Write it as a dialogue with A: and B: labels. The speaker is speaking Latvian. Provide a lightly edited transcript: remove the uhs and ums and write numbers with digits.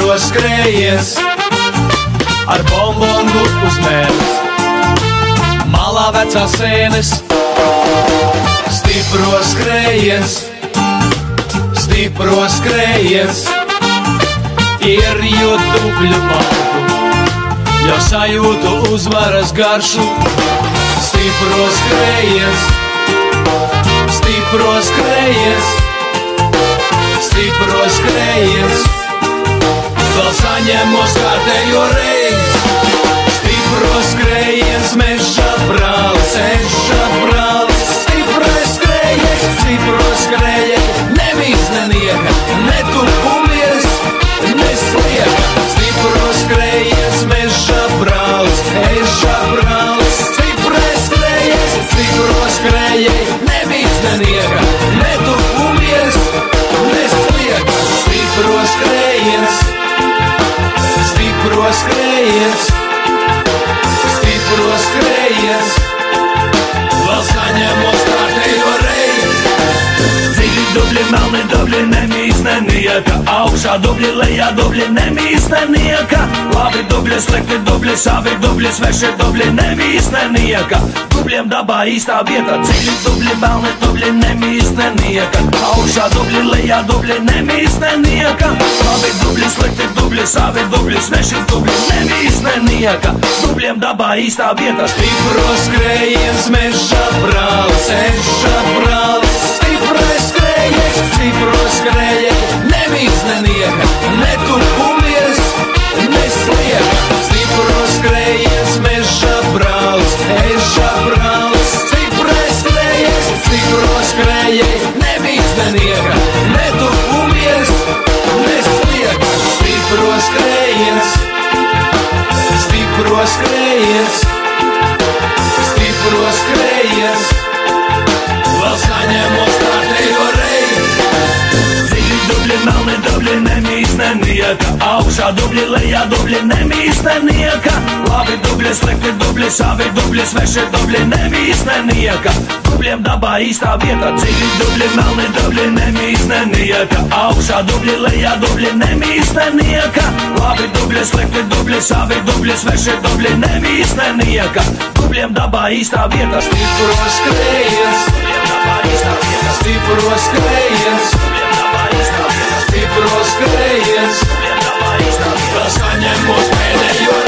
A: stipros skrējiens ar bombongu uz mēles. Malā vecās sēnes, stipros skrējiens, stipros skrējiens, ieriju dubļu malku, jau sajūtu uzvaras garšu. Stipros skrējiens, stipros skrējiens, stipros skrējiens, vēl saņemos kārtējo reizi. Stipros skrējiens, meža brālis, eža brālis, stiprais skrējiens, stipros skrējiens, nemīts nenieka, netupumies, neslieka. Stipros skrējiens, meža brālis, eža brālis, stiprais skrējiens, stipros skrējiens, nemīts nenieka, netupumies, neslieka. Stipros skrējiens, stipros skrējiens, stipros skrējiens, vēl saņemos kārtējo reizi.
B: Dziļi dubļi, melni dubļi, nemīst nenieka, augšā dubļi, lejā dubļi, nemīst nenieka. Labi dubļi, slikti dubļi, savi dubļi, sveši dubļi, nemīst nenieka. Dubļiem dabā īstā vietā, dziļi dubļi, melni dubļi, nemīst nenieka. Augšā dubļi, lejā dubļi, nemīst nenieka. Labi dubļi, slikti dubļi, savi dubļi, sveši dubļi, nemīst nenieka. Dubļiem dabā īstā vietā.
A: Stipros skrējiens, meža brālis, eža brālis, stiprais skrējiens, stipros skrējiens, nemīts nenieka, netupumies, neslieka. Stipros skrējiens, meža brālis, eža brālis, stiprais skrējiens, stipros skrējiens, nemīts nenieka, netupumies, neslieka. Stipros skrējiens, stipros skrējiens, stipros skrējiens, vēl saņemos kārtējo reizi.
B: Dziļi dubļi, melni dubļi, nemīst nenieka, augšā dubļi, lejā dubļi, nemīst nenieka. Labi dubļi, slikti dubļi, savi dubļi, sveši dubļi, nemīst nenieka. Dubļiem dabā īstā vietā, dziļi dubļi, melni dubļi, nemīst nenieka, augšā dubļi, lejā dubļi, nemīst nenieka. Labi dubļi, slikti dubļi, savi dubļi, sveši dubļi, nemīst nenieka. Dubļiem dabā īstā vietā.
A: Stipros skrējiens, stipros skrējiens, stipros skrējiens, vēl saņemos pēdējo